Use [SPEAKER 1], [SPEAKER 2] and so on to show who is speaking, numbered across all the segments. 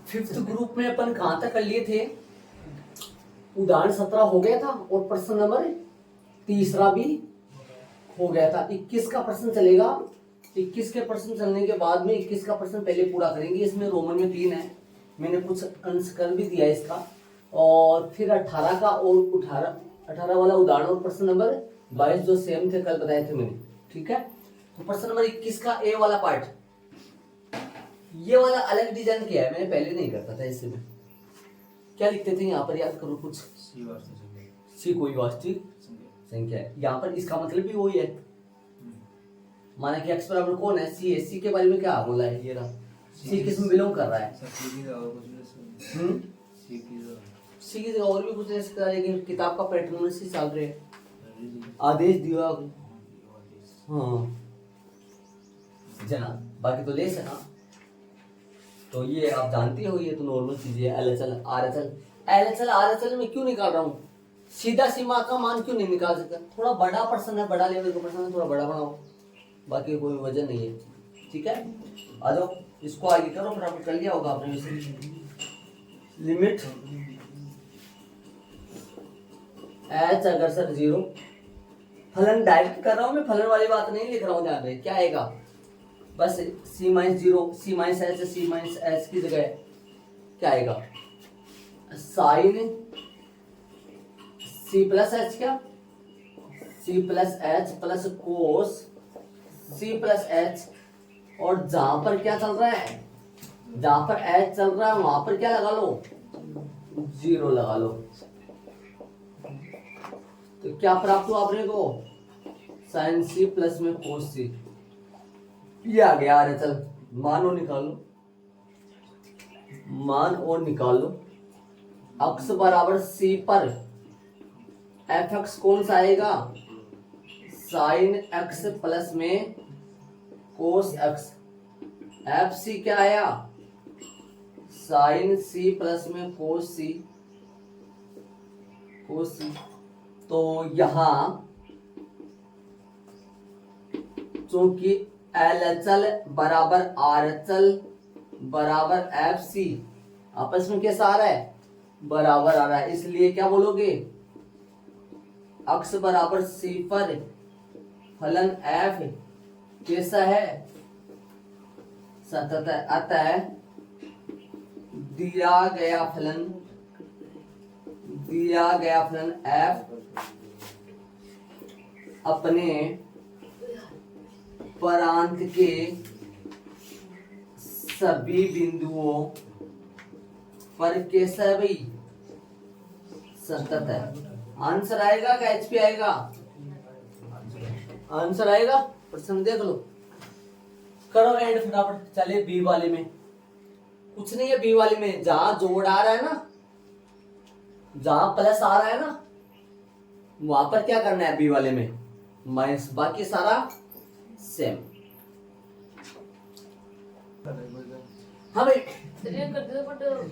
[SPEAKER 1] Fifth group में अपन कहाँ तक कर लिए थे? उदाहरण 17 हो गया था और प्रश्न नंबर तीसरा भी हो गया था। 21 का प्रश्न चलेगा। 21 के प्रश्न चलने के बाद में 21 का प्रश्न पहले पूरा करेंगे। इसमें रोमन में 3 है, मैंने कुछ अंश कर भी दिया इसका। और फिर 18 का और 18 वाला उदाहरण और प्रश्न नंबर 22 जो सेम थे कल बताए थे मैंने। ठीक है, तो प्रश्न नंबर 21 का ए वाला पार्ट, ये वाला अलग डिजाइन किया है, मैंने पहले नहीं करता था इससे। में क्या लिखते थे यहाँ पर, याद करो कुछ। सी कोई वास्तविक संख्या है। यहाँ पर इसका मतलब भी वही है, माना कि x बराबर कौन है, सी है। सी के बारे में क्या बोला है, ये रहा सी किस में बिलोंग कर रहा है। सी की जगह और भी कुछ ले सकता है, लेकिन किताब का पैटर्न सी चल रहे हैं। आदेश दिया, हाँ जना, बाकी तो ले सका। तो ये आप जानते हो, ये तो नॉर्मल चीज है। LHL RHL, LHL RHL में क्यों निकाल रहा हूँ, सीधा सीमा का मान क्यों नहीं निकाल सकता? थोड़ा बड़ा प्रश्न है, बड़ा लेवल का प्रश्न है, थोड़ा बड़ा बनाओ, बाकी कोई वजह नहीं है। ठीक है, आ जाओ, इसको आगे करो, फटाफट कर लिया होगा आपने वैसे। लिमिट h अगर सर 0, फलन डायरेक्ट कर रहा हूं मैं, फलन वाली बात नहीं लिख रहा हूं। ध्यान रहे क्या आएगा, बस c minus 0, c minus h, c minus h की जगह क्या आएगा, साइन c प्लस h, क्या c plus h plus cos c plus h। और जहां पर क्या चल रहा है, जहां पर h चल रहा है वहां पर क्या लगा लो, 0 लगा लो। तो क्या प्राप्त हुआ अपने को, साइन c प्लस में कोस c। ये आ गया। अरे चल मान और निकालो, मान और निकालो। अक्स बराबर c पर fx कौन सा आएगा, साइन x प्लस में कोस x। fc क्या आया, साइन c प्लस में कोस c, कोस c। तो यहां चूंकि LHL बराबर RHL बराबर FC आपस में कैसा आ रहा है, बराबर आ रहा है, इसलिए क्या बोलोगे, अक्स बराबर c पर फलन f कैसा है, सतत है। अतः दिया गया फलन f अपने परांत के सभी बिंदुओं पर कैसा है भाई, सतत है। आंसर आएगा क्या, HP आएगा, आंसर आएगा। प्रश्न देख लो, करो एंड फटाफट। चले बी वाले में कुछ नहीं है, बी वाले में जहां जोड़ आ रहा है ना, जहां प्लस आ रहा है ना, वहां पर क्या करना है बी वाले में, माइनस, बाकी सारा सेम। हाँ भाई,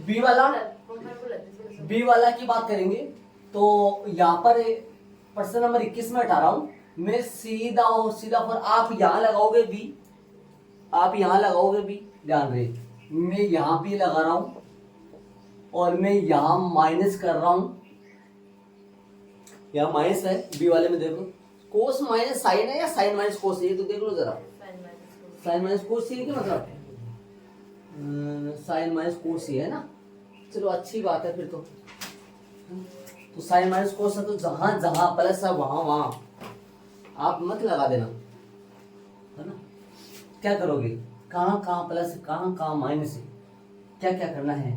[SPEAKER 1] बी वाला की बात करेंगे तो यहाँ पर प्रश्न नंबर 21 में हटा रहा हूं मैं, सीधा और सीधा पर आप यहां लगाओगे बी, आप यहां लगाओगे बी। ध्यान रहे, मैं यहां भी लगा रहा हूं और मैं यहां माइनस कर रहा हूं, यहां माइनस है बी वाले में। देखो कोस माइनस साइन है या साइन माइनस कोस है, ये तो देख लो जरा। साइन माइनस कोस है क्या मतलब, साइन माइनस कोस है ना, चलो अच्छी बात है फिर तो साइन माइनस कोस है, तो जहां जहां प्लस है वहां वहां आप मत लगा देना, है ना। क्या करोगे, कहां कहां प्लस, कहां कहां माइनस है, क्या क्या करना है।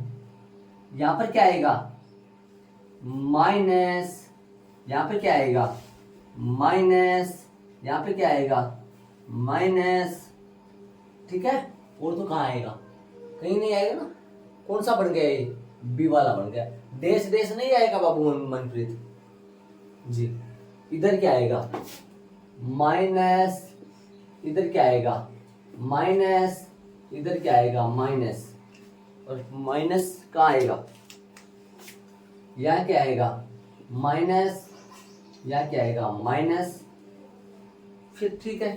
[SPEAKER 1] यहां पर क्या आएगा, माइनस, यहां पे क्या आएगा माइनस, यहां पे क्या आएगा माइनस। ठीक है, और तो कहां आएगा, कहीं नहीं आएगा ना। कौन सा बन गया, ये बी वाला बन गया। डेश डेश नहीं आएगा बाबू मनप्रीत जी। इधर क्या आएगा माइनस, इधर क्या आएगा माइनस, इधर क्या आएगा माइनस, और माइनस कहाँ आएगा, यह क्या आएगा माइनस, यह क्या आएगा माइनस। फिर ठीक है,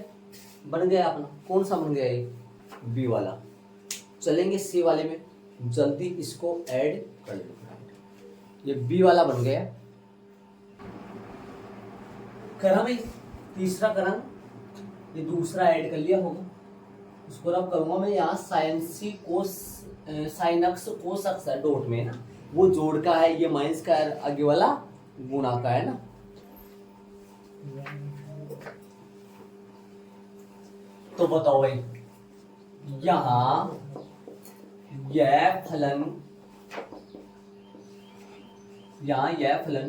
[SPEAKER 1] बन गया अपना। कौन सा बन गया, ये बी वाला। चलेंगे सी वाले में। जल्दी इसको ऐड कर लो। ये बी वाला बन गया। करा भाई तीसरा करा, ये दूसरा ऐड कर लिया होगा। उसको अब करूंगा मैं यहाँ sine C cos sine X cos X है डॉट में ना, वो जोड़ का है, ये माइनस का है, आगे वाला गुणा का है ना। तो बताओ भाई यहां यह फलन, यहां यह फलन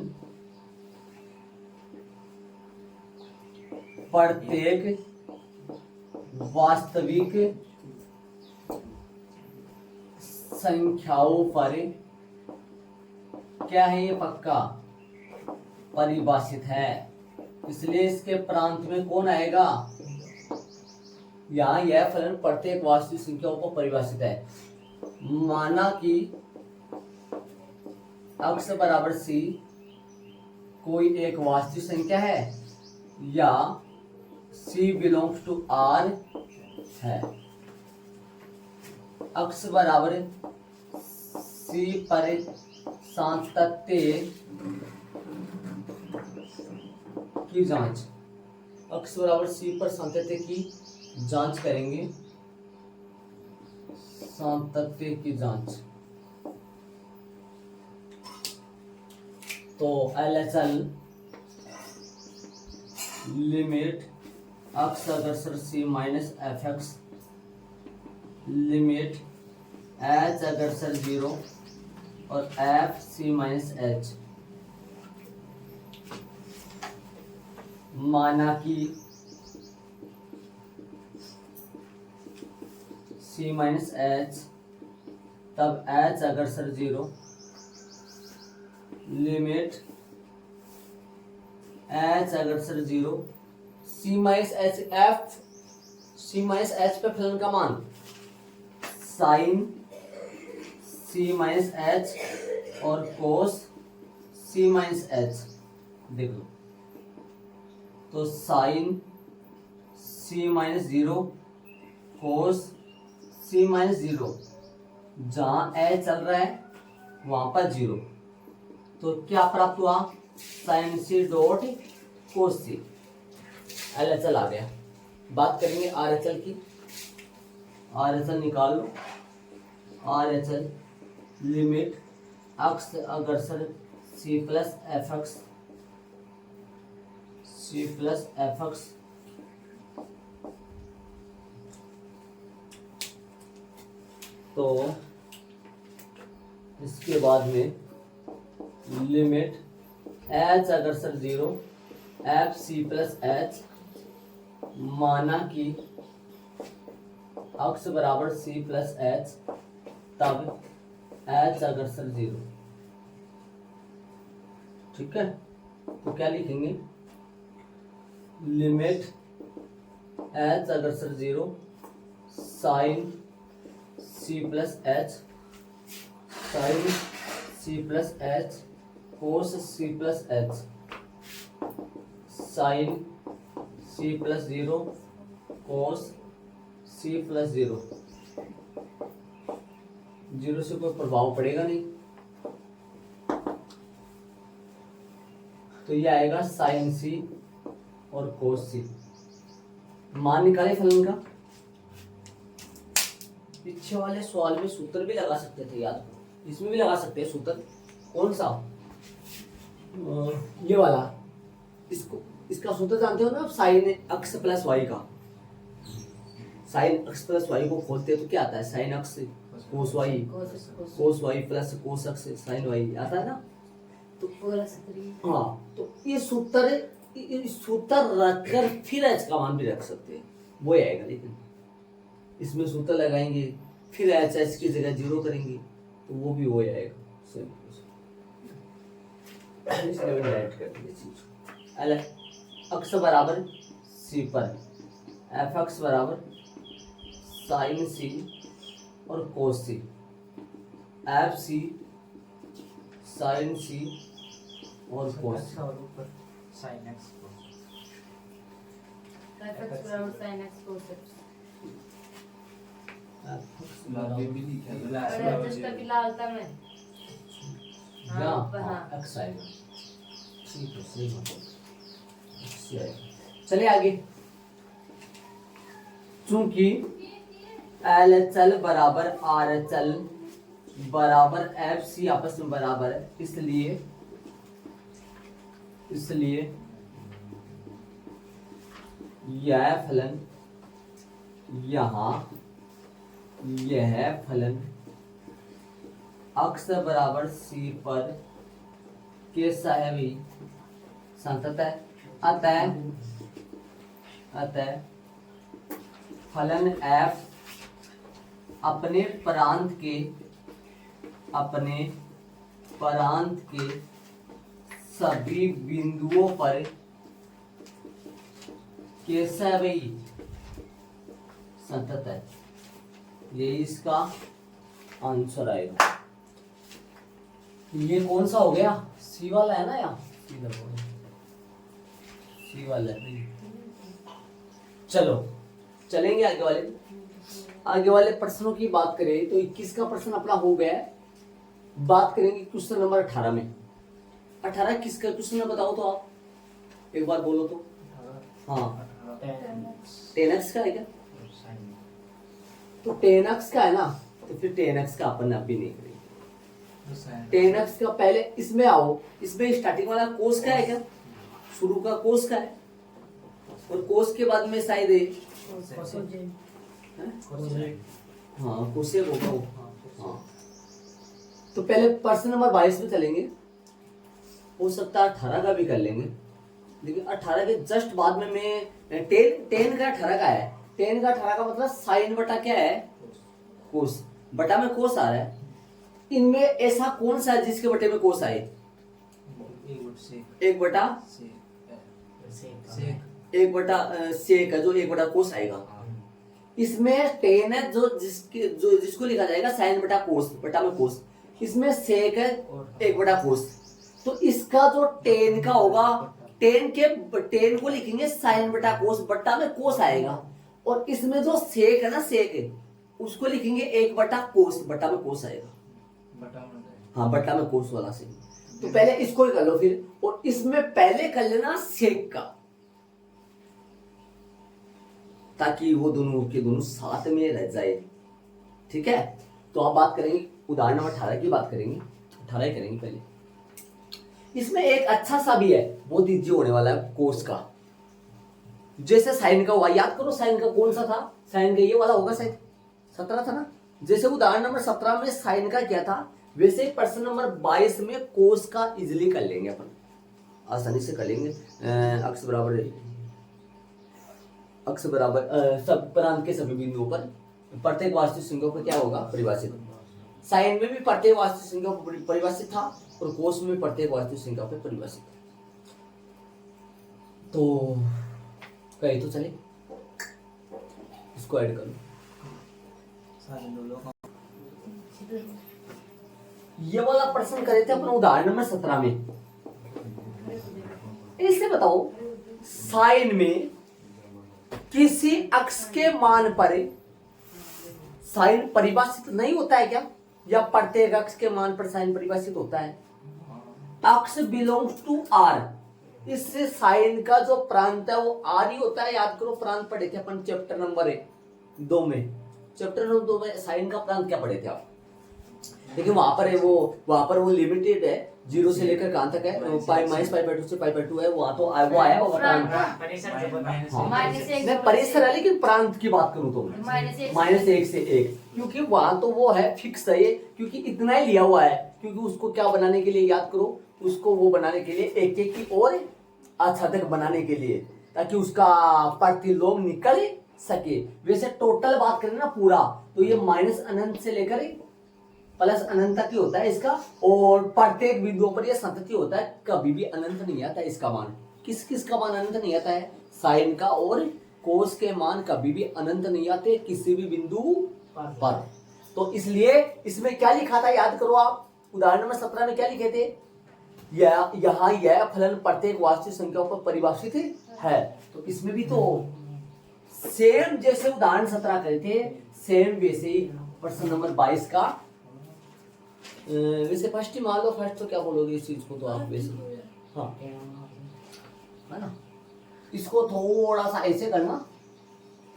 [SPEAKER 1] प्रत्येक वास्तविक संख्याओं पर क्या है, ये पक्का परिभाषित है। इसलिए इसके प्रांत में कौन आएगा, यहाँ यह फलन प्रत्येक वास्तविक संख्याओं को परिभाषित है। माना कि x बराबर c कोई एक वास्तविक संख्या है या c बिलोंग्स टू R है। x बराबर c पर सातत्य की जांच, x बराबर c पर सातत्य की जांच करेंगे, सातत्य की जांच। तो LHL लिमिट x अग्रसर c minus F x limit h अग्रसर 0 और f c माइनस h। माना कि c माइनस h, तब h अग्रसर 0 लिमिट h अग्रसर 0 c minus h f c minus h पे फलन का मान साइन c माइनस h और कोस c माइनस h। देख लो तो sign c minus 0 cos c minus 0, जहां h चल रहा है वहां पर 0, तो क्या प्राप्त हुआ, साइन c डॉट कोस c। LHL आ गया। बात करेंगे RHL की। RHL निकाल लो। RHL लिमिट x अग्रसर c plus F x, c plus F x तो इसके बाद में लिमिट h अग्रसर 0 एफ सी प्लस एच, माना कि x बराबर c प्लस एच, तब h अग्रसर 0। ठीक है, तो क्या लिखेंगे, लिमिट h अग्रसर 0 sine c plus H, sine c plus H cos c plus H, sine c plus 0 cos c plus 0। 0 से कोई प्रभाव पड़ेगा नहीं, तो ये आएगा साइन c और कोस c। मान निकाले फलन का। पीछे वाले सवाल में सूत्र भी लगा सकते थे, याद हो, इसमें भी लगा सकते हैं सूत्र। कौन सा, ये वाला, इसको, इसका सूत्र जानते हो ना, साइन एक्स प्लस वाई का। साइन एक्स प्लस वाई को खोलते हैं तो क्या आता है, sine X cos Y, cos Y plus cos X sine Y आता है ना। तो हाँ, तो ये सूत्र रखकर फिर एच का मान भी रख सकते हैं, वो आएगा। लेकिन इसमें सूत्र लगाएंगे फिर एच एच की जगह 0 करेंगे तो वो भी वो आएगा। एक्स बराबर सी पर एफ एक्स बराबर साइन सी और कोस सी, एफ सी साइन सी और कोस सी,
[SPEAKER 2] साइन एक्स
[SPEAKER 3] बराबर sign X cos x.
[SPEAKER 1] F
[SPEAKER 3] just अभी लाल था मैं
[SPEAKER 1] या
[SPEAKER 3] हाँ
[SPEAKER 1] एक्स आएगा। ठीक है, सही बात है, एक्स ही आएगा। चलिए आगे। चूंकि एल एच एल बराबर आर एच एल बराबर एफ सी आपस में बराबर है, इसलिए यह फलन यह फलन अक्स बराबर सी पर कैसा है भी संतत है। अतः फलन एफ अपने प्रांत के सभी बिंदुओं पर कैसा है भाई संतत है। ये इसका आंसर आएगा। ये कौन सा हो गया, सी वाला है ना, या सी वाला है। चलो चलेंगे आगे वाले प्रश्नों की बात करें तो 21 का प्रश्न अपना हो गया है। बात करेंगे क्वेश्चन नंबर 18 में। 18 किसका क्वेश्चन है बताओ तो आप एक बार बोलो तो। हाँ 10x का है क्या? तो 10x का है ना, तो फिर 10x का अपन अभी नहीं करेंगे। 10x का पहले इसमें आओ, इसमें स्टार्टिंग वाला कोस का है क्या? शुरू का कोस का है, और कोस के बाद में शायद हाँ कोसेक होगा वो। हाँ तो पहले प्रश्न नंबर 22 में चलेंगे। हो सकता है 18 का भी कर लेंगे, लेकिन 18 के जस्ट बाद में मैं 10 का 18 का है। 10 का 18 का मतलब साइन बटा क्या है, कोस। बटा में कोस आ रहा है। इनमें ऐसा कौन सा है जिसके बटे में कोस आए? एक बटा सेक है, जो एक बटा कोस आएगा। इसमें 10 है जो जिसको लिखा जाएगा साइन बटा कोस, बटा में कोस। इसमें सेक है एक बटा कोस। तो इसका जो 10 का होगा, 10 को लिखेंगे साइन बटा कोस, बटा में कोस आएगा। और इसमें जो सेक है ना, सेक है उसको लिखेंगे एक बटा कोस, बटा में कोस आएगा। हाँ बटा में कोस वाला से। तो पहले इसको ही कर लो फिर, और इसमें पहले कर लेना सेक का, ताकि वो दोनों के दोनों साथ में रह जाए। ठीक है, तो आप बात करेंगे उदाहरण नंबर 18 की बात करेंगे। 18 ही करेंगे पहले। इसमें एक अच्छा सा भी है, बहुत इजी होने वाला है कोस का। जैसे साइन का हुआ, याद करो साइन का कौन सा था? साइन का ये वाला होगा शायद 17 था ना। जैसे उदाहरण नंबर 17 में साइन का क्या था, वैसे प्रश्न नंबर 22 में कोस का इजिली कर लेंगे अपन, आसानी से कर लेंगे। अक्ष बराबर सब प्रांत के सभी बिंदुओं पर प्रत्येक वास्तविक संख्याओं पर क्या होगा, परिभाषित। साइन में भी प्रत्येक वास्तविक संख्याओं पर परिभाषित था, और कोस में भी प्रत्येक वास्तविक संख्याओं पर परिभाषित। तो कहे तो चले, इसको ऐड करो। ये वाला प्रश्न करे थे अपन उदाहरण नंबर 17 में। इससे बताओ साइन में किसी अक्ष के मान पर साइन परिभाषित नहीं होता है क्या, या प्रत्येक अक्ष के मान पर साइन परिभाषित होता है? अक्ष बिलोंग्स टू आर, इससे साइन का जो प्रांत है वो आर ही होता है। याद करो प्रांत पढ़े थे अपन चैप्टर नंबर 2 में। चैप्टर नंबर 2 में साइन का प्रांत क्या पढ़े थे आप? लेकिन वहां पर वो लिमिटेड है, 0 से लेकर कहां तक है, -π/2 से π/2 है। वहां तो वो आया होगा प्रांत। परिसर है, लेकिन प्रांत की बात करूं तो -1 से 1, क्योंकि वहां तो वो है फिक्स है ये, क्योंकि इतना ही लिया हुआ है। क्योंकि उसको क्या बनाने के लिए, याद करो, उसको वो बनाने के लिए एक की और आच्छादक बनाने के लिए, ताकि उसका प्रतिलोम निकल सके। वैसे टोटल बात करें ना पूरा, तो ये -अनंत से लेकर प्लस अनंत तक ही होता है इसका, और प्रत्येक बिंदुओं पर यह संतति होता है, कभी भी अनंत नहीं आता है इसका मान। किस किस का मान अनंत नहीं आता है? साइन का और कोस के मान कभी भी अनंत नहीं आते किसी भी बिंदु पर। तो इसलिए इसमें क्या लिखा था, याद करो आप, उदाहरण नंबर 17 में क्या लिखे थे? यहाँ यह फलन प्रत्येक वास्तविक संख्याओं पर परिभाषित है। तो इसमें भी तो सेम जैसे उदाहरण 17 करे थे, सेम वैसे ही प्रश्न नंबर 22 का वैसे फर्स्ट ही मान लो, फर्स्ट तो क्या बोलोगे इस चीज को, तो आप वैसे हाँ है ना, इसको थोड़ा सा ऐसे करना,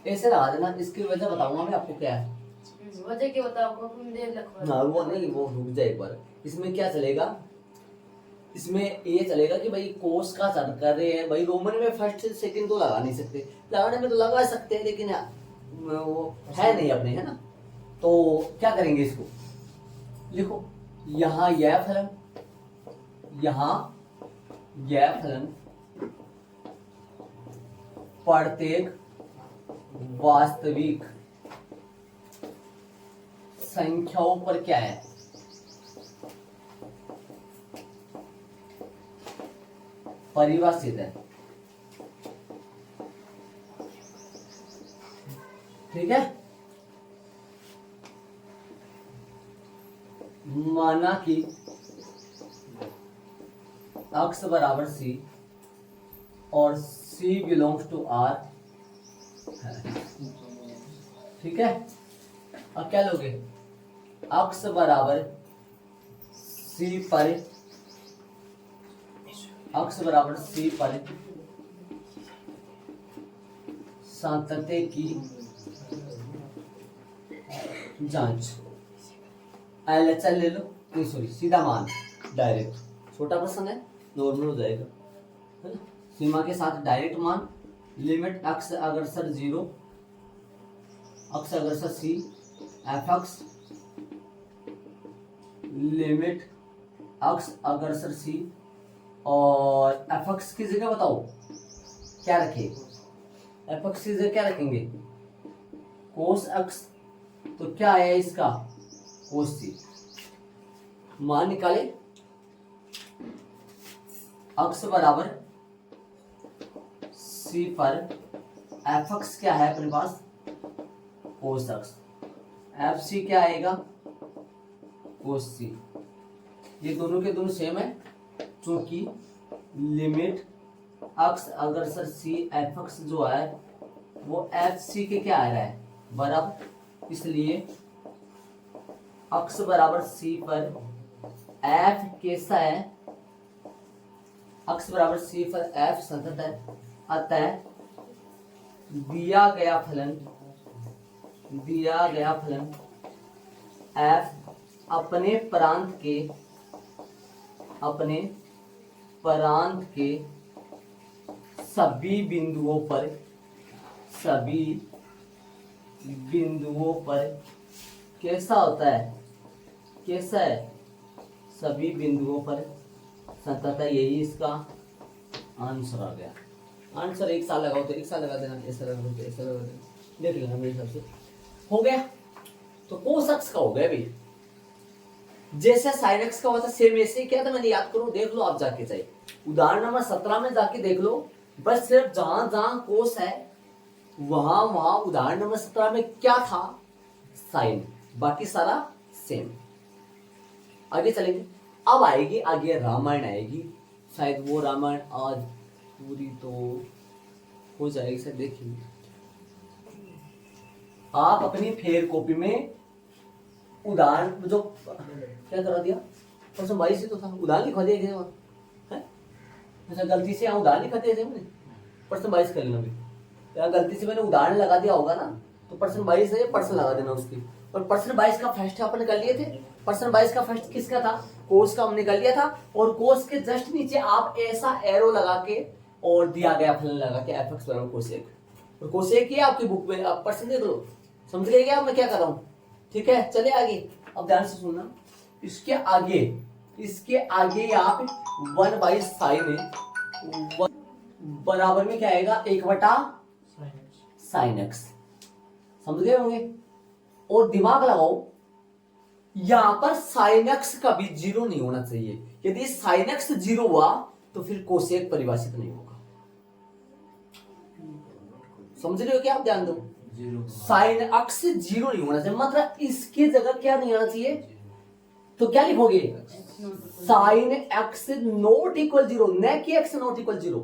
[SPEAKER 1] ऐसे लगा देना, इसकी वजह बताऊंगा मैं आपको क्या है।
[SPEAKER 3] वजह क्या बताओ को तुम देर लखवा
[SPEAKER 1] ना वो नहीं, वो रुक जाए एक बार। इसमें क्या चलेगा, इसमें ये चलेगा कि भाई कोस का चल कर रहे हैं भाई, रोमन में फर्स्ट सेकंड तो लगा नहीं सकते, लगाने में तो लगा सकते हैं लेकिन वो है नहीं अपने, है ना। तो क्या करेंगे, इसको लिखो, यहाँ यह फलन, यहाँ यह फलन प्रत्येक वास्तविक संख्याओं पर क्या है, परिभाषित है। ठीक है, माना कि x बराबर c और c बिलोंग्स टू r है। ठीक है, अब क्या लोगे, x बराबर c पर, x बराबर c पर सातत्य की जांच, LHS ले लो, नहीं सॉरी सीधा मान डायरेक्ट, छोटा प्रश्न है नॉर्मल हो जाएगा, है ना। सीमा के साथ डायरेक्ट मान, लिमिट x अग्रसर 0, x अग्रसर c, fx लिमिट x अग्रसर c, और fx की जगह बताओ क्या रखे, fx की जगह क्या रखेंगे, cos x, तो क्या है इसका cos c, मान निकाले, x बराबर c पर fx क्या है अपने पास cos x, fc क्या आएगा cos c, ये दोनों के दोनों सेम है, क्योंकि लिमिट x अग्रसर c fx जो है वो fc के क्या आ रहा है बराबर, इसलिए x बराबर c पर f कैसा है, x बराबर c पर f सतत है, अतः दिया गया फलन f अपने प्रांत के सभी बिंदुओं पर कैसा होता है, कैसा है, सभी बिंदुओं पर सतत है। यही इसका आंसर आ गया। आंसर एक साल लगाओ तो एक साल लगा देना, ऐसा लगा दो तो ऐसा लगा देना, देख लेना मेरे हिसाब से हो गया। तो cos x का हो गया भाई, जैसे sin x का हुआ था सेम ऐसे ही क्या था, मैंने याद करो, देख लो आप जाके, चाहिए उदाहरण नंबर 17 में जाके देख लो, बस सिर्फ जहां जहां कोस है वहां वहां उदाहरण नंबर 17 में क्या था साइन, बाकी सारा सेम। आगे चलेंगे, अब आएगी आगे रामायण आएगी, शायद वो रामायण आज पूरी तो हो जाएगी सर, देखिए आप अपनी फेयर कॉपी में उदाहरण जो क्या करा दिया, परसों 22 से तो था, उदाहरण लिखवा दिया गया है, अच्छा गलती से यहाँ उदाहरण लिखा दिया मैंने, परसों 22 कर लेना, यहाँ गलती से मैंने उदाहरण लगा दिया होगा ना, तो पर्सन 22 है, पर्सन लगा देना उसकी। और पर्सन 22 का फर्स्ट अपन कर लिए थे, पर्सन 22 का फर्स्ट किसका था, कोस का हमने कर लिया था, और कोस के जस्ट नीचे आप ऐसा एरो लगा के और दिया गया फलन लगा के fx बराबर कोसेक, और कोसेक ही आपकी बुक में, आप पर्सन देख लो, समझ गए क्या मैं क्या कर रहा हूँ। ठीक है, चले आगे, अब ध्यान से सुनना, इसके आगे आप 1/sin है बराबर में क्या आएगा 1/sin x, समझ गए होंगे। और दिमाग लगाओ, यहां पर sin x कभी 0 नहीं होना चाहिए, यदि sin x 0 हुआ तो फिर कोसेक परिभाषित नहीं होगा, समझ रहे हो क्या, आप ध्यान दो, sin x 0 नहीं होना चाहिए, मतलब इसकी जगह क्या नहीं आना चाहिए, तो क्या लिखोगे sin x नॉट इक्वल 0, न कि x not equal 0,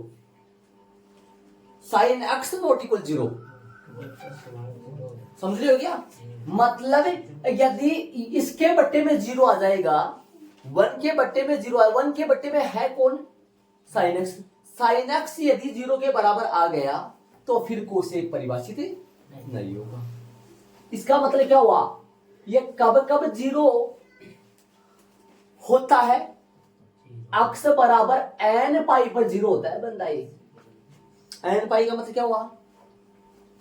[SPEAKER 1] sin x not equal 0, समझ रहे हो क्या। मतलब यदि इसके बट्टे में 0 आ जाएगा, 1 के बट्टे में 0 आए, 1 के बट्टे में है कौन, साइन एक्स। साइन एक्स यदि 0 के बराबर आ गया तो फिर कोसेक परिभाषित नहीं होगा। इसका मतलब क्या हुआ, ये कब कब 0 होता है, अक्स बराबर एन पाई पर 0 होता है बंदा। ये एन पाई का मतलब क्या हुआ,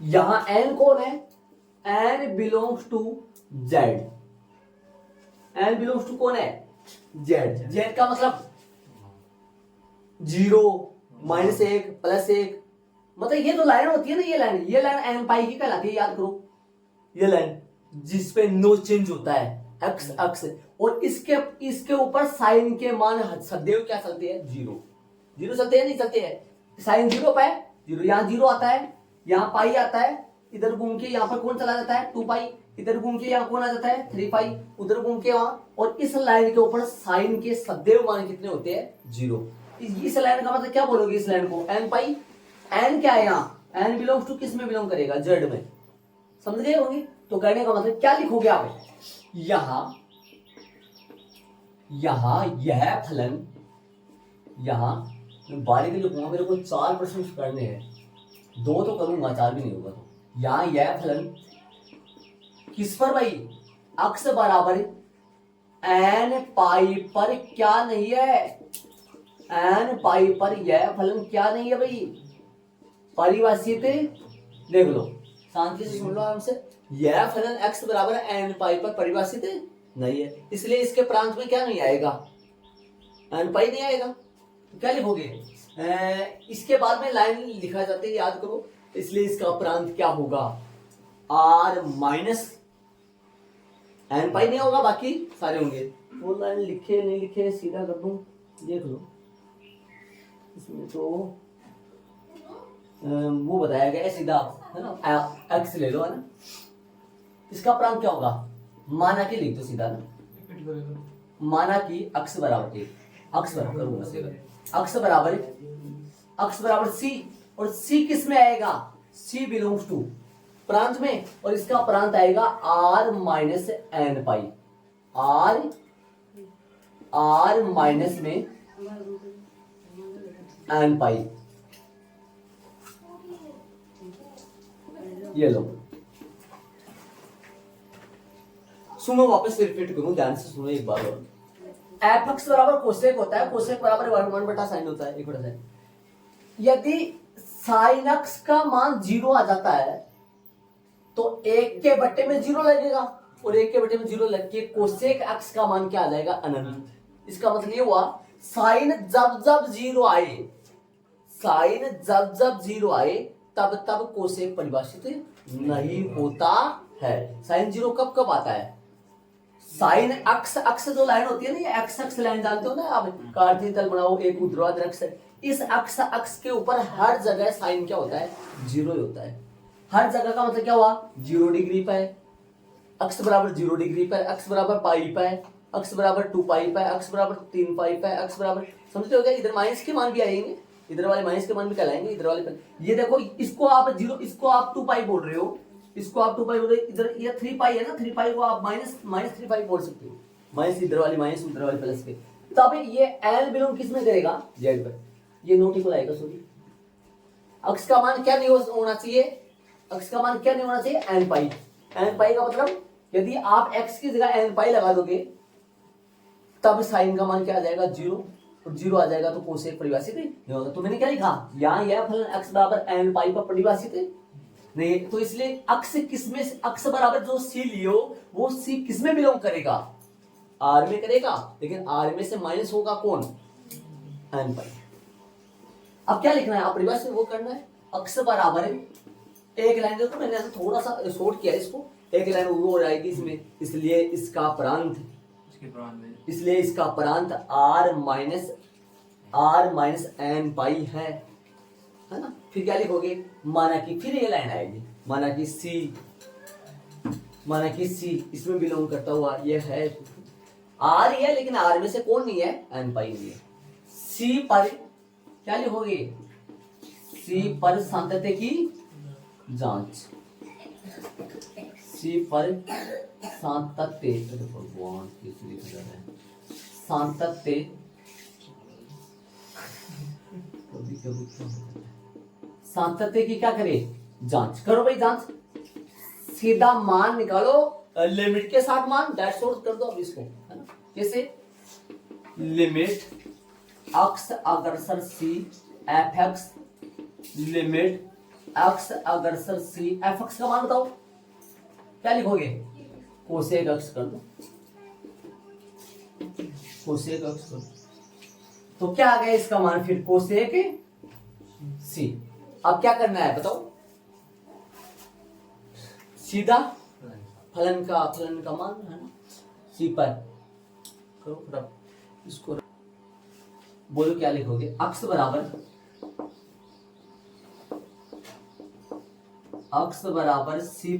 [SPEAKER 1] यहां एन कौन है, n belongs to Z. N belongs to कौन है, जेड। जेड का मतलब 0 -1 +1, मतलब ये तो लाइन होती है ना, ये लाइन एन पाई की कहलाती है, याद करो। ये लाइन जिसपे नो चेंज होता है, एक्स अक्स, और इसके ऊपर साइन के मान सदैव क्या चलते हैं, 0 चलते हैं, नहीं चलते हैं। साइन 0 पे 0, यहाँ 0 आता है, यहाँ पाई आता है, इधर घूम के यहाँ पर कौन चला जाता है, 2 पाई, इधर घूम के यहाँ कौन आ जाता है, 3 पाई, उधर घूम के वहां, और इस लाइन के ऊपर साइन के सदैव मान कितने होते हैं, 0। इस लाइन का मतलब क्या बोलोगे, इस लाइन को एन पाई। एन क्या है यहाँ, एन बिलोंग्स टू किस में बिलोंग करेगा, जेड में, समझ गए होंगे। तो कहने का मतलब क्या लिखोगे आप, यहां यह फलन, यहां बारीक लिखूंगा, मेरे को 4 प्रश्न करने हैं, 2 तो करूंगा, 4 भी नहीं होगा। तो यहां यह फलन किस पर भाई, अक्स बराबर एन पाई पर क्या नहीं है, एन पाई पर यह फलन क्या नहीं है भाई, परिभाषित, देख लो शांति से सुन लो हमसे, यह फलन x बराबर एन पाई पर परिभाषित नहीं है, इसलिए इसके प्रांत में क्या नहीं आएगा, एन पाई नहीं आएगा। क्या लिखोगे, इसके बाद में लाइन लिखा जाता है, याद करो, इसलिए इसका प्रांत क्या होगा, r माइनस एन पाई नहीं होगा, बाकी सारे होंगे। वो लाइन लिखे नहीं लिखे सीधा कर दूं, देख लो, इसमें तो वो बताया गया है सीधा, है ना, एक्स ले लो, है ना। इसका प्रांत क्या होगा, माना कि लिख दो सीधा ना, माना कि अक्स बराबर 1, अक्स बराबर करूंगा सीधा, अक्स बराबर सी, और सी किस में आएगा, सी बिलोंग्स टू प्रांत में, और इसका प्रांत आएगा r माइनस एन पाई, r माइनस में एन पाई। ये लो, सुनो, वापस रिपीट करूं, ध्यान से सुनो एक बार और। एफ एक्स बराबर कोसेक होता है, कोसेक बराबर 1/sin होता है, 1/sin। यदि साइन एक्स का मान 0 आ जाता है तो 1 के बट्टे में 0 लगेगा, और 1 के बट्टे में 0 लग के कोसेक एक्स का मान क्या आ जाएगा, अनंत। इसका मतलब ये हुआ, साइन जब जब 0 आए, साइन जब जब 0 आए तब तब कोसेक परिभाषित नहीं होता है। साइन 0 कब कब आता है, साइन अक्स जो लाइन होती है ना, ये एक्स लाइन जानते हो ना आप, कार्तीय तल बनाओ, एक ऊर्ध्वाधर अक्ष, इस अक्स के ऊपर हर जगह साइन क्या होता है, 0 ही होता है। हर जगह का मतलब क्या हुआ, 0 डिग्री पे, अक्स बराबर 0 डिग्री पे, अक्स बराबर पाई पे, अक्स बराबर 2 पाई पे, अक्स बराबर 3 पाई पे, अक्स बराबर, समझते हो क्या, इधर माइनस के मान भी आएंगे, इधर वाले माइनस के मान भी कहलाएंगे, इधर वाले पर। ये देखो, इसको आप 0, इसको आप 2 पाई बोल रहे हो, इसको आप 2 पाई बोल रहे हो, इधर ये 3 पाई है ना, 3 पाई को आप माइनस 3 पाई बोल सकते हो, माइनस इधर वाली माइनस, उधर वाली प्लस के। तब ये एल बिलोंग किस में करेगा, जेड पर। ये नोट इक्वल आएगा, सॉरी, अक्स का मान क्या नहीं होना चाहिए, अक्स का मान क्या नहीं होना चाहिए, एन पाई। एन पाई का मतलब यदि आप एक्स की जगह एन पाई लगा दोगे तब साइन का मान क्या आ जाएगा, 0, और 0 आ जाएगा तो कोसेक परिभाषित नहीं होगा। तो मैंने क्या लिखा, यहाँ यह फलन एक्स बराबर एन पाई पर परिभाषित नहीं, तो इसलिए अक्स किसमें, अक्स बराबर जो सी लियो वो सी किसमें बिलोंग करेगा, आर में करेगा, लेकिन आर में से माइनस होगा कौन, एन पाई। अब क्या लिखना है, आप परिभाषित वो करना है, अक्स बराबर एक लाइन देखो, मैंने थोड़ा सा शॉर्ट किया इसको, एक लाइन वो हो जाएगी इसमें, इसलिए इसका प्रांत, इसलिए इसका प्रांत r माइनस एन पाई है ना। फिर क्या लिखोगे, माना कि, फिर ये लाइन आएगी, माना कि c इसमें बिलोंग करता हुआ ये है, r है लेकिन r में से कौन नहीं है, एन पाई नहीं है। c पर क्या लिखोगे, c पर सांतत्य की जांच, सी पर सातत्य, अरे भगवान किस लिखा जा रहा है, सातत्य कभी कभी क्या होता है, सातत्य की क्या करे, जांच करो भाई, जांच सीधा मान निकालो, लिमिट के साथ मान डैश सोर्स कर दो अब इसको, है ना, कैसे, लिमिट अक्स अग्रसर c f x, limit x अग्रसर सी एफ एक्स का मान बताओ, क्या लिखोगे, कोसेक एक्स कर दो, कोसेक एक्स कर दो, तो क्या आ गया इसका मान फिर कोसेक सी। अब क्या करना है बताओ, सीधा फलन का मान है ना, सी पर करो, फिर इसको बोलो क्या लिखोगे, अक्स बराबर सी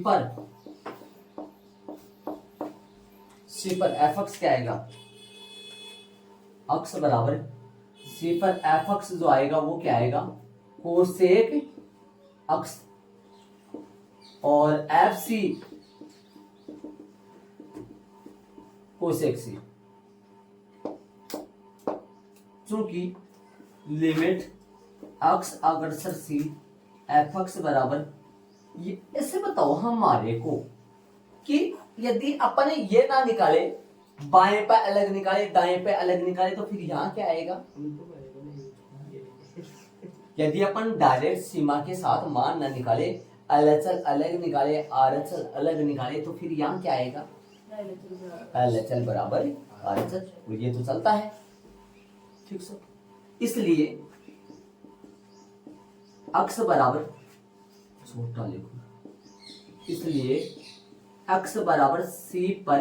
[SPEAKER 1] पर एफ एक्स क्या आएगा, अक्स बराबर सी पर एफ एक्स जो आएगा वो क्या आएगा, कोसेक अक्स, और एफ सी कोसेक सी, चूंकि लिमिट अक्स अग्रसर सी एफ एक्स बराबर, ये ऐसे बताओ हमारे को कि यदि अपन ये ना निकाले, बाएं पे अलग निकाले दाएं पे अलग निकाले, तो फिर यहाँ क्या आएगा, यदि अपन डायरेक्ट सीमा के साथ मान ना निकाले, एलएचएल अलग निकाले आरएचएल अलग निकाले, तो फिर यहाँ क्या आएगा, एलएचएल बराबर आरएचएल, ये तो चलता है ठीक सर। इसलिए अक्स बराबर, छोटा लिखो, इसलिए अक्स बराबर सी पर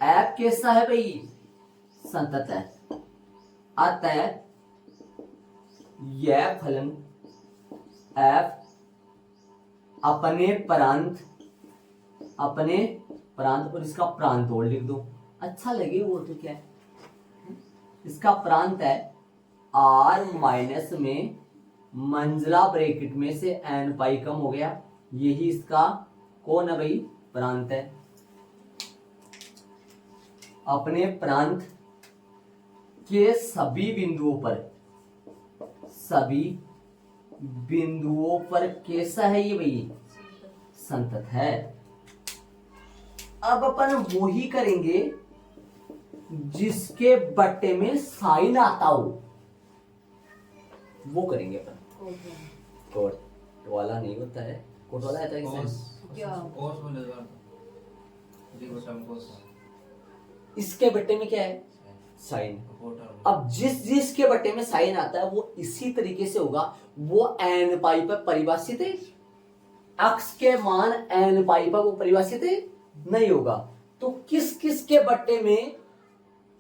[SPEAKER 1] एफ कैसा है भाई, संतत है, अतः यह फलन एफ अपने प्रांत पर इसका प्रांत और लिख दो, अच्छा लगे वो तो क्या है, इसका प्रांत है आर माइनस में मंजिला ब्रैकेट में से एन पाई कम हो गया, यही इसका कौन है भाई, प्रांत है। अपने प्रांत के सभी बिंदुओं पर कैसा है ये भाई, संतत है। अब अपन वो ही करेंगे जिसके बट्टे में साइन आता हो, वो करेंगे अपन, कोट वाला नहीं होता है, कोट वाला आता है इसके बट्टे में क्या है, साइन। अब जिस के बट्टे में साइन आता है वो इसी तरीके से होगा, वो एन पाई पर परिभाषित है, अक्स के मान एन पाई पर वो परिभाषित है नहीं होगा, तो किस किस के बट्टे में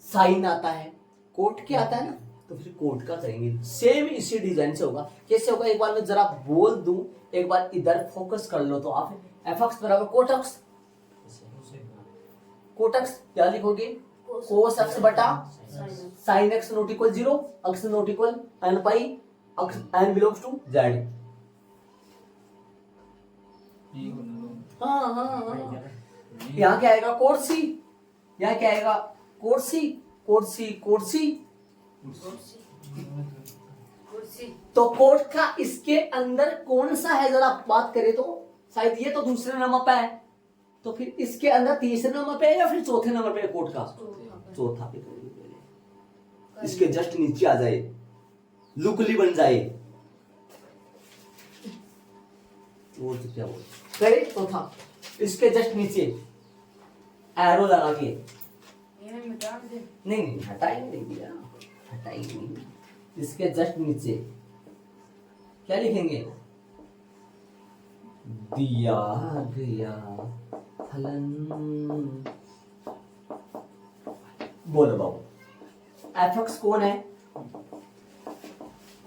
[SPEAKER 1] साइन आता है, कोट के आता है ना, तो फिर कोट का करेंगे, सेम इसी डिजाइन से होगा। कैसे होगा एक बार मैं जरा बोल दूं, एक बार इधर फोकस कर लो, तो आप एफ एक्स बराबर कोट एक्स क्या लिखोगे, कोस एक्स बटा sine x not equal 0, x not equal n pi, n belongs to Z. हाँ यहाँ क्या आएगा, कोट सी, यहाँ क्या आएगा, कोट सी। तो कोट का इसके अंदर कौन सा है, जरा बात करें तो शायद ये तो दूसरे नंबर पे है, तो फिर इसके अंदर तीसरे नंबर पे है या फिर चौथे नंबर पे है कोट का, चौथा पे, इसके जस्ट नीचे आ जाए, लुकली बन जाए, वो तो क्या बोल करे, चौथा इसके जस्ट नीचे एरो लगा के, नहीं हटाएंगे नहीं, इसके जस्ट नीचे क्या लिखेंगे, दिया गया फलन, बोलो बाबू एफ एक्स कौन है,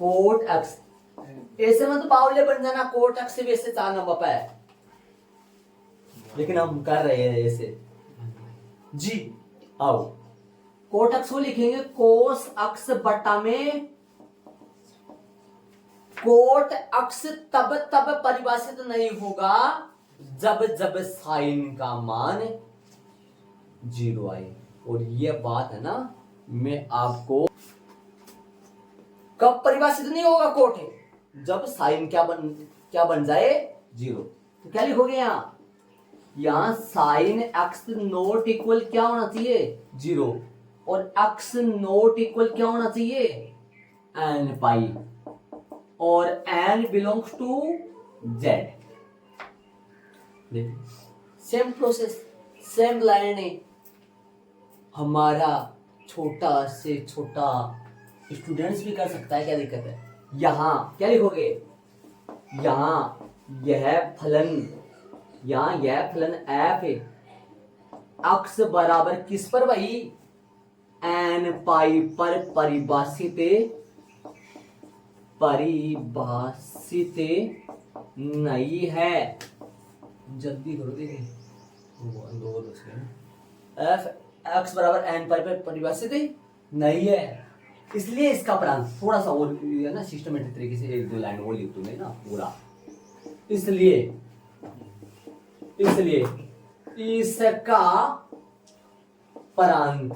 [SPEAKER 1] कोट एक्स, ऐसे में तो बावले बन जाना, कोट एक्स भी ऐसे 4 नंबर पे है, लेकिन हम कर रहे हैं ऐसे जी। आओ कोट एक्स को लिखेंगे कोस अक्स बटा में, कोट अक्स तब परिभाषित नहीं होगा जब जब साइन का मान 0 आए। और ये बात है ना, मैं आपको कब परिभाषित नहीं होगा कोट है, जब साइन क्या बन जाए 0। तो क्या लिखोगे यहां साइन एक्स नॉट इक्वल क्या होना चाहिए 0, और एक्स नॉट इक्वल क्या होना चाहिए एन पाई, और n belongs to Z. Same process, same line है। हमारा छोटा से छोटा स्टूडेंट्स भी कर सकता है, क्या दिक्कत है। यहां क्या लिखोगे, यहां यह फलन एफ है, अक्स बराबर किस पर भाई, एन पाई पर परिभाषित नहीं है। जल्दी करो, देखिए एफ एक्स बराबर एन पाई पर परिभाषित नहीं है, इसलिए इसका प्रांत थोड़ा सा और है ना सिस्टमेटिक तरीके से एक दो लाइन और लिख दूंगे ना पूरा। इसलिए इसका प्रांत,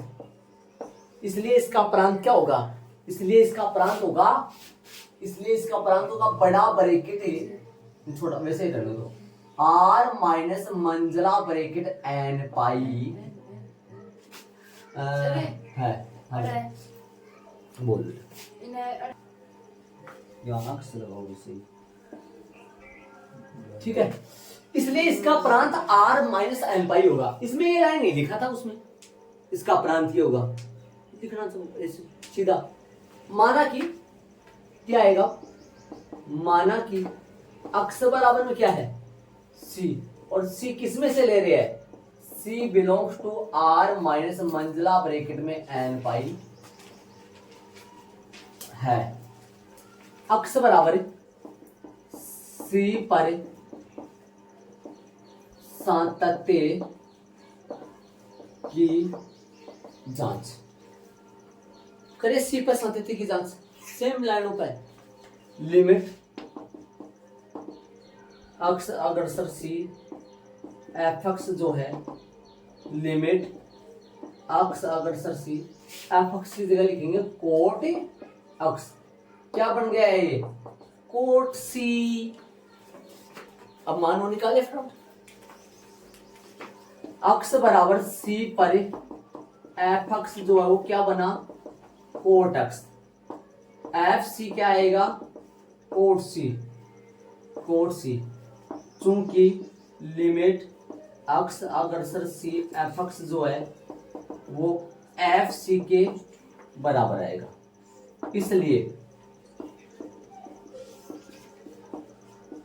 [SPEAKER 1] इसलिए इसका प्रांत क्या होगा, इसलिए इसका प्रांत होगा बड़ा ब्रैकेट है, छोटा वैसे ही रहने दो, आर माइनस मंजिला ब्रैकेट एन पाई है। बोल ठीक है। इसलिए इसका प्रांत आर माइनस एन पाई होगा। इसमें ये लाइन नहीं लिखा था, उसमें इसका प्रांत ये होगा, लिखना तो सीधा। माना कि क्या आएगा, माना कि अक्स बराबर में क्या है सी, और सी किस में से ले रहे हैं, सी बिलोंग्स टू आर माइनस मंजिला ब्रैकेट में एन पाई है। अक्स बराबर सी पर सातत्य की जांच करें, सी पर सातत्य की जांच सेम लाइनों पर, लिमिट अक्स अग्रसर सी एफ एक्स जो है, लिमिट अक्स अग्रसर सी एफ एक्स की जगह लिखेंगे कोट अक्स, क्या बन गया है ये कोट सी। अब मानो निकाले फ्रॉम अक्स बराबर सी पर एफ एक्स जो है वो क्या बना कोट एक्स, एफ सी क्या आएगा कोट सी, चूंकि लिमिट अक्स अग्रसर सी एफ एक्स जो है वो एफ सी के बराबर आएगा,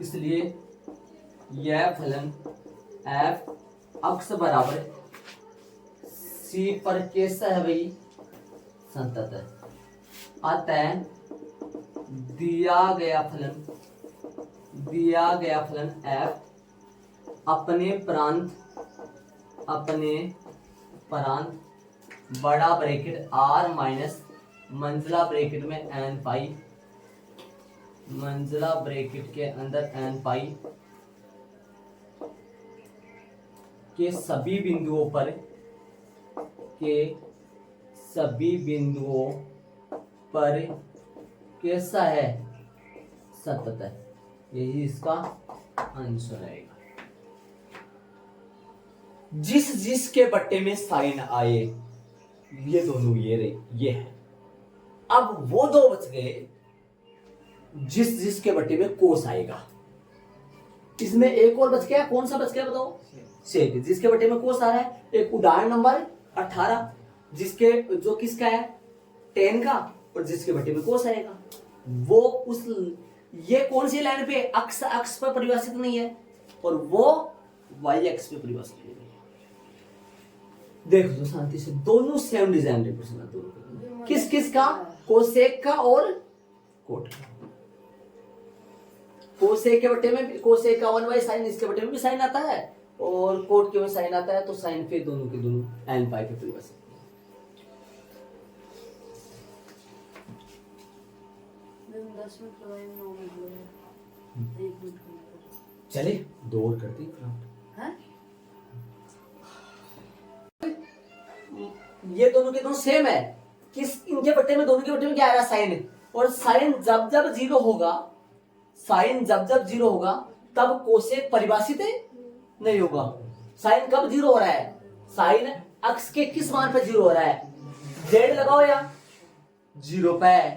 [SPEAKER 1] इसलिए यह फलन एफ अक्स बराबर सी पर कैसा है भाई संतत है। अतः दिया गया फलन एफ अपने प्रांत बड़ा ब्रैकेट आर माइनस मंजिला ब्रैकेट में एन पाई, मंजिला ब्रैकेट के अंदर एन पाई के सभी बिंदुओं पर कैसा है सतत है। यही इसका आंसर आएगा। जिस के बट्टे में साइन आए, ये दोनों ये है। अब वो दो बच गए जिस के बट्टे में कोस आएगा। इसमें एक और बच गया, कौन सा बच गया बताओ, सेक, जिसके बट्टे में कोस आ रहा है। एक उदाहरण नंबर 18 जिसके जो किसका है 10 का, और जिसके बट्टे में कोस आएगा वो उस ये कौन सी लाइन पे अक्स पर परिभाषित नहीं है, और वो वाई एक्स पे परिभाषित नहीं है। देख लो शांति से, दोनों सेम डिजाइन रिप्रेजेंट, दोनों किस का कोसेक का और कोट का। कोसेक के बट्टे में कोसेक का 1 बाई साइन, इसके बट्टे में भी साइन आता है, और कोट के में साइन आता है, तो साइन पे दोनों के दोनों एन पाई पे परिभाषित। चले दो और करते हैं।
[SPEAKER 3] हाँ?
[SPEAKER 1] ये दोनों के दोनों सेम है। किस इनके बट्टे में, दोनों के बट्टे में क्या आएगा? साइन। और साइन जब जब जीरो होगा, साइन जब जब जीरो होगा तब कोसेक परिभाषित नहीं होगा। साइन कब जीरो हो रहा है? साइन अक्ष के किस मान पर जीरो हो रहा है? जेड लगाओ या 0 पे,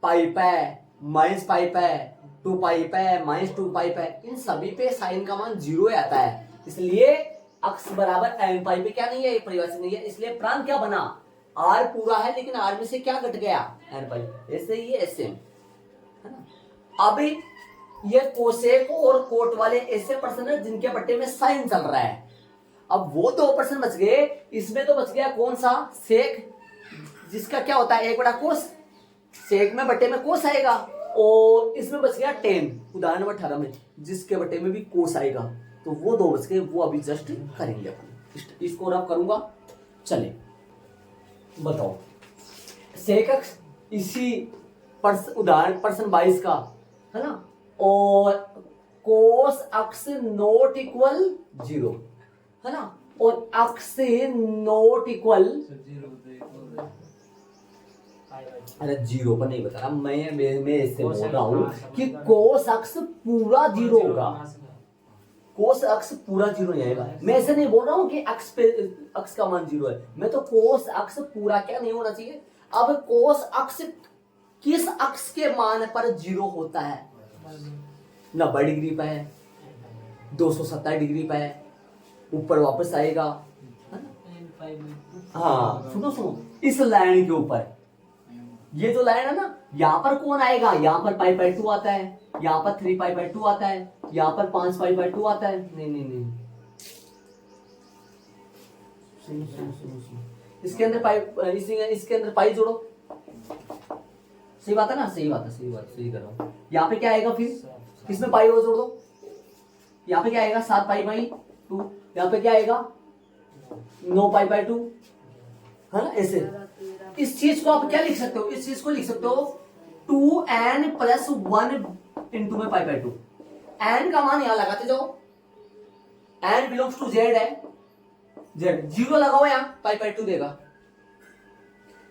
[SPEAKER 1] पाई पे, माइनस पाई पे, 2 पाई पे, माइनस 2 पाई पे, इन सभी पे साइन का मान 0 आता है। इसलिए अक्ष बराबर एन पाई पे क्या नहीं है? परिभाषित नहीं है। इसलिए प्रांत क्या बना? आर पूरा है, लेकिन आर में से क्या घट गया? एन पाई। ऐसे ही ऐसे है ना। अभी ये कोसेक और कोट वाले ऐसे पर्सन है जिनके बट्टे में साइन चल रहा है। अब वो 2% बच गए। इसमें तो बच गया कौन सा? सेक, जिसका क्या होता है 1/कोस। सेक में बट्टे में कोस आएगा। और इसमें बच गया टेन, उदाहरण नंबर 18 में, जिसके बट्टे में भी कोस आएगा। तो वो 2 बच गए, वो अभी जस्ट करेंगे अपन। इसको रब करूंगा। चले बताओ, सेक अक्ष इसी उदाहरण पर्सन 22 का है ना, और कोस अक्ष नॉट इक्वल 0 है ना, और अक्ष नॉट इक्वल, अरे 0 पर नहीं बता रहा मैं इससे बोल रहा हूं कि कोस अक्ष पूरा 0 होगा। कोस अक्ष पूरा 0 नहीं आएगा। मैं ऐसे नहीं बोल रहा हूं कि अक्ष पे अक्ष का मान 0 है। मैं तो कोस अक्ष पूरा क्या नहीं होना चाहिए। अब कोस अक्ष किस अक्ष के मान पर 0 होता है? 90 डिग्री पे है, 270 डिग्री पे है, ऊपर वापस आएगा है ना। हाँ सुनो, इस लाइन के ऊपर ये जो लाइन है ना, यहाँ पर कौन आएगा? यहाँ पर π/2 आता है, यहाँ पर 3π/2 आता है, यहाँ पर 5π/2 आता है। नहीं सुनो, इसके अंदर इसके अंदर पाई जोड़ो। सही बात है ना? सही बात है, सही कर रहा हूँ। यहाँ पे क्या आएगा फिर? इसमें पाई और जोड़ दो। यहाँ पे क्या आएगा? 7π/2। यहाँ पे क्या आएगा? 9π/2 है ना। ऐसे इस चीज को आप क्या लिख सकते हो? इस चीज को लिख सकते हो 2n + 1 इंटू में π/2। n का मान यहां लगाते जाओ। n बिलोंग्स टू z है, z 0 लगाओ, यहां π/2 देगा।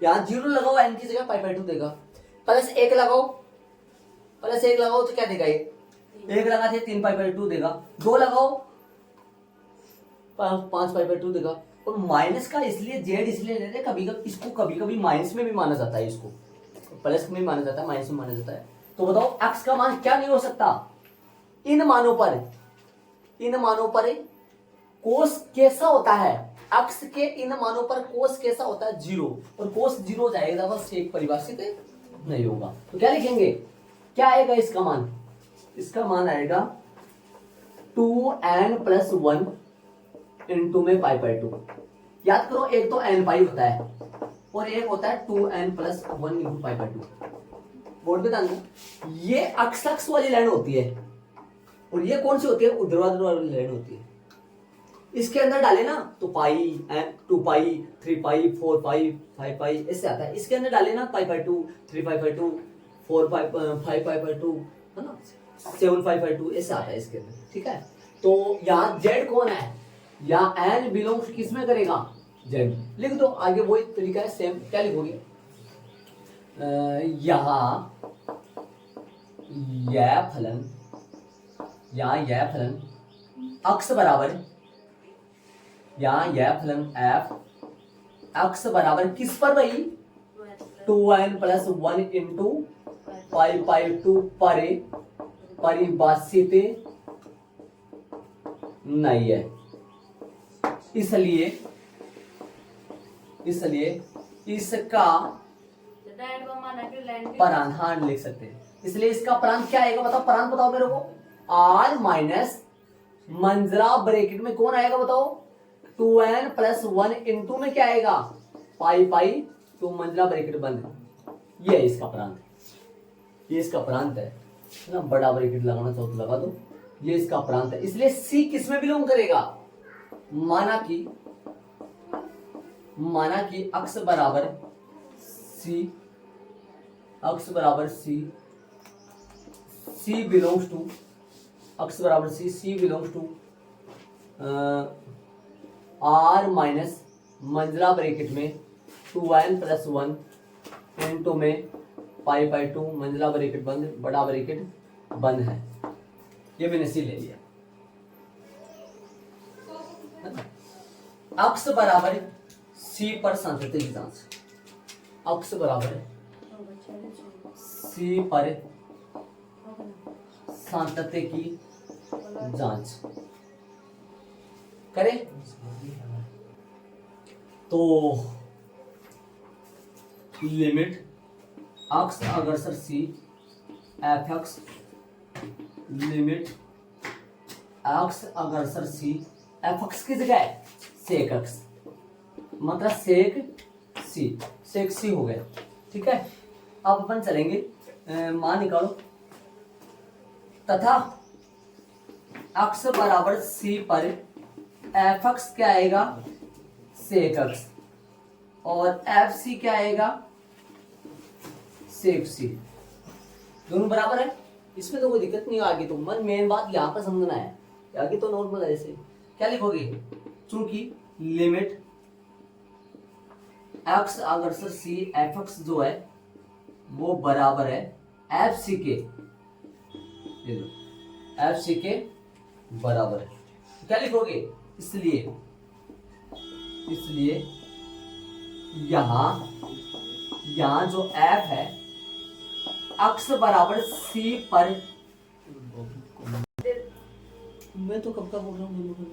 [SPEAKER 1] यहां 0 लगाओ, n की जगह π/2 देगा। +1 लगाओ, +1 लगाओ तो क्या देगा? ये 1 लगाते 3π/2 देगा। 2 लगाओ 5π/2 देगा। और माइनस का इसलिए जेड इसलिए लेते हैं, कभी कभी माइनस में भी माना जाता है, इसको प्लस में भी माना जाता है, माइनस में माना जाता है। तो बताओ एक्स का मान क्या नहीं हो सकता? इन मानों पर कोस कैसा होता है? एक्स के इन मानों पर कोस कैसा होता है? 0। और कोस 0 हो जाएगा, बस एक परिभाषित नहीं होगा। तो क्या लिखेंगे? क्या आएगा इसका मान? इसका मान आएगा 2n + 1 इंटू में π/2। याद करो, एक तो n पाई होता है और एक होता है 2n + 1 इंटू π/2। बोर्ड पे ध्यान दो, ये अक्ष वाली लाइन होती है और ये कौन सी होती है? ऊर्ध्वाधर वाली लाइन होती है। इसके अंदर डाले ना तो पाई, 2 पाई, 3 पाई, 4 पाई, 5 पाई ऐसे आता है। इसके अंदर डाले ना π/2, 3π/2, 4 5π/2 है ना, 7 5/2 ऐसे आता है इसके अंदर। ठीक है, तो यहाँ z कौन है? यहाँ n बिलोंग्स किस में करेगा? z। लिख दो, आगे वही तरीका है सेम। क्या लिखोगे? यहाँ यह फलन अक्ष बराबर, यहाँ यह फलन f अक्ष बराबर किस पर भाई? 2n + 1 इंटू π/2 पर परिभाषित नहीं है। इसलिए इसका प्रांत, हाँ लिख सकते हैं। इसलिए इसका प्रांत क्या आएगा? बताओ, प्रांत बताओ मेरे को। r माइनस मंजरा ब्रैकेट में कौन आएगा बताओ? 2n + 1 इंटू में क्या आएगा? π/2 मंजरा ब्रैकेट बंद। ये है इसका प्रांत, ये इसका प्रांत है ना। बड़ा ब्रैकेट लगाना चाहो तो लगा दो। ये इसका प्रांत है। इसलिए सी किस में बिलोंग करेगा? माना कि अक्ष बराबर सी बिलोंग्स टू अक्स बराबर सी, सी बिलोंग्स टू आर माइनस मंजिला ब्रैकेट में 2n + 1 इनटू में पाई बाई 2 मंजिला ब्रैकेट बंद, बड़ा ब्रैकेट बंद है। ये मैंने सी ले लिया। अक्स बराबर सी पर सांतत्य की जांच, अक्स बराबर सी पर सांतत्य की जांच करें तो लिमिट अक्स अग्रसर c f x, limit x अग्रसर सी एफ एक्स की जगह है सेक एक्स, मतलब सेक सी हो गया। ठीक है, अब अपन चलेंगे मान निकालो तथा अक्स बराबर सी पर एफ एक्स क्या आएगा सेक एक्स और एफ सी क्या आएगा सेक सी, दोनों बराबर है। इसमें तो कोई दिक्कत नहीं है। आगे तो मेन बात यहाँ पर समझना है, आगे तो नॉर्मल है। ऐसे क्या लिखोगे, चूंकि लिमिट एक्स अग्रसर सी एफ एक्स जो है वो बराबर है एफ सी के, एफ सी के बराबर है। क्या लिखोगे, इसलिए यहां जो एफ है अक्स बराबर सी पर, मैं तो कब का बोल रहा हूँ,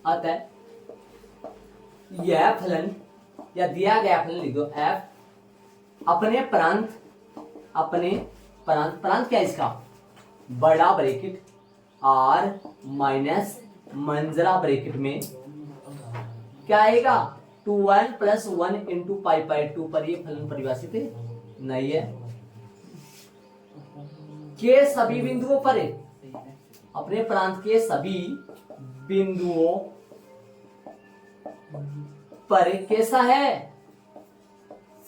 [SPEAKER 1] अतः यह फलन या दिया गया फलन लिख दो एफ अपने प्रांत क्या है इसका बड़ा ब्रैकेट आर माइनस मंजिला ब्रैकेट में क्या आएगा 2n + 1 इंटू पाई बाई 2 पर ये फलन परिभाषित नहीं है। के सभी बिंदुओं पर, अपने प्रांत के सभी बिंदुओं पर कैसा है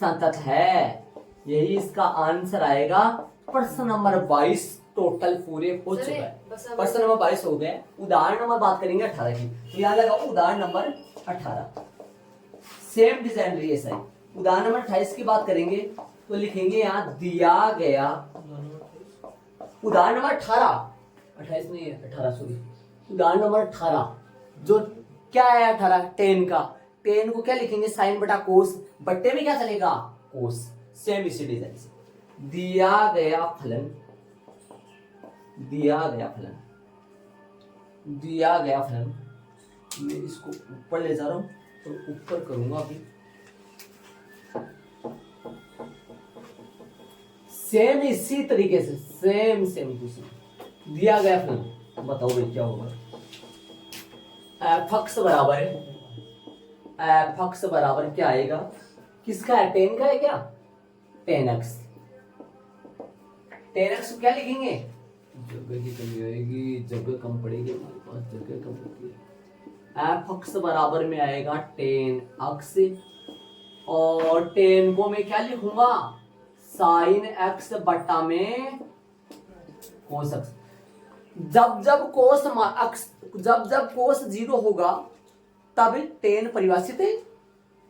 [SPEAKER 1] संतत है। यही इसका आंसर आएगा। प्रश्न नंबर 22 टोटल पूरे हो चुका है। प्रश्न नंबर 22 हो गए। उदाहरण नंबर बात करेंगे 18 की, तो यहाँ लगाओ उदाहरण नंबर 18। सेम डिजाइन रही है। उदाहरण नंबर 28 की बात करेंगे तो लिखेंगे यहाँ दिया गया उदाहरण नंबर 28 नहीं है 18 सॉरी, उदाहरण नंबर 18 जो क्या है 18 10 का, 10 को क्या लिखेंगे साइन बटा कोस, बट्टे में क्या चलेगा कोस। सेम इसी डिजाइन से दिया गया फलन मैं इसको ऊपर ले जा रहा हूं तो ऊपर करूंगा अभी। सेम इसी तरीके से सेम दिया गया फलन बताओ भाई क्या होगा। एफ एक्स बराबर क्या आएगा, किसका है 10 का है क्या 10x को क्या लिखेंगे, जगह की कमी आएगी, जगह कम पड़ेगी हमारे पास, जगह कम होती है। एफ एक्स बराबर में आएगा 10x और 10 को मैं क्या लिखूंगा साइन x बटा में कोस x। जब कोस 0 होगा तब 10 परिभाषित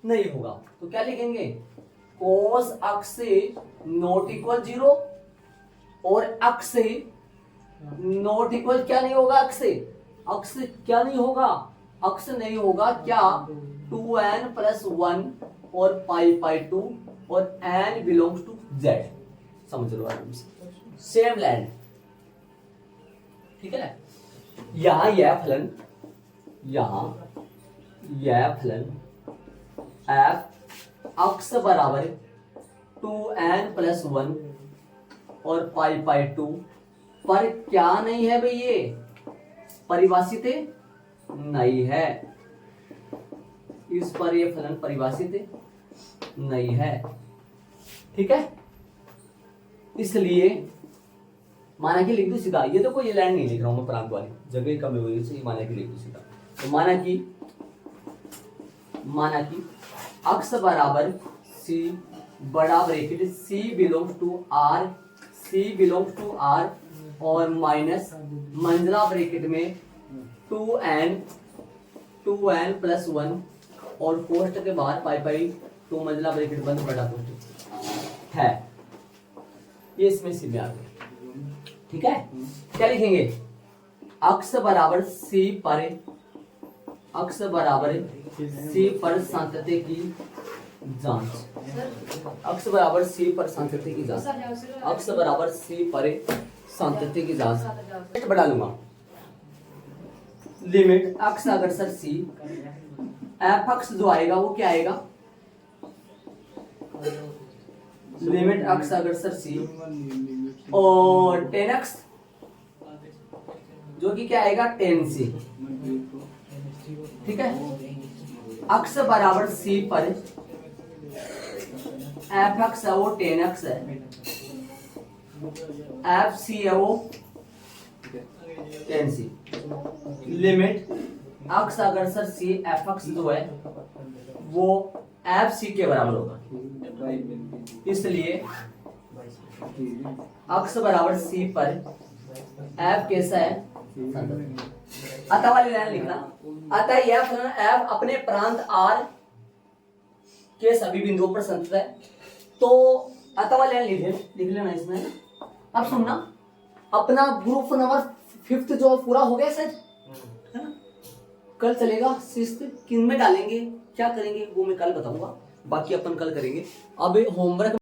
[SPEAKER 1] नहीं होगा, तो क्या लिखेंगे कोस x नॉट इक्वल 0 और x नॉट इक्वल क्या नहीं होगा x क्या नहीं होगा, x नहीं होगा क्या 2n + 1 और पाई 2 और n बिलोंग्स टू z। समझ लो आराम से, सेम लैंड। ठीक है, यहां यह फलन f x बराबर 2n + 1 और पाई 2 पर क्या नहीं है भाई, ये परिभाषित नहीं है। इस पर ये फलन परिभाषित नहीं है। ठीक है, इसलिए माना कि लिख दो सीधा, ये तो कोई लाइन नहीं लिख रहा हूं मैं प्रांत वाली, जगह कम हुई से माना कि लिख दो सीधा। तो माना कि x बराबर c बड़ा bracket c belongs to r C belongs to R और माइनस मंजिला ब्रैकेट में 2n प्लस 1 और कोष्ट के बाहर पाई पाई 2 मंजिला ब्रैकेट बंद बड़ा कोष्ट है। ये इसमें सी में आ गया। ठीक है, क्या लिखेंगे? अक्ष बराबर C पर सांतत्य की जांच। अक्ष बराबर C पर सांतत्य की जांच। अक्ष बराबर C पर सांतत्य की जांच बढ़ा लूंगा। लिमिट अक्ष अग्रसर C, एफ अक्ष जो आएगा वो क्या आएगा? लिमिट अक्ष अग्रसर C और टेन अक्ष जो कि क्या आएगा? Ten C। ठीक है, अक्ष बराबर C पर एफ अक्ष है वो टेन अक्ष है, एफ सी है वो टेन सी। लिमिट अक्ष अग्रसर C एफ अक्ष जो है वो एफ सी के बराबर होगा, इसलिए अक्ष बराबर C पर एफ कैसा है? अतः वाली लाइन लिखना। अतः यह फलन एफ अपने प्रांत R के सभी बिंदुओं पर संतत है। तो अतः वाली लाइन लिख लेना इसमें। अब सुनना, अपना ग्रुप नंबर 5 जो पूरा हो गया सर, है ना? कल चलेगा 6th, किन में डालेंगे, क्या करेंगे वो मैं कल बताऊंगा, बाकी अपन कल करेंगे। अब होमवर्क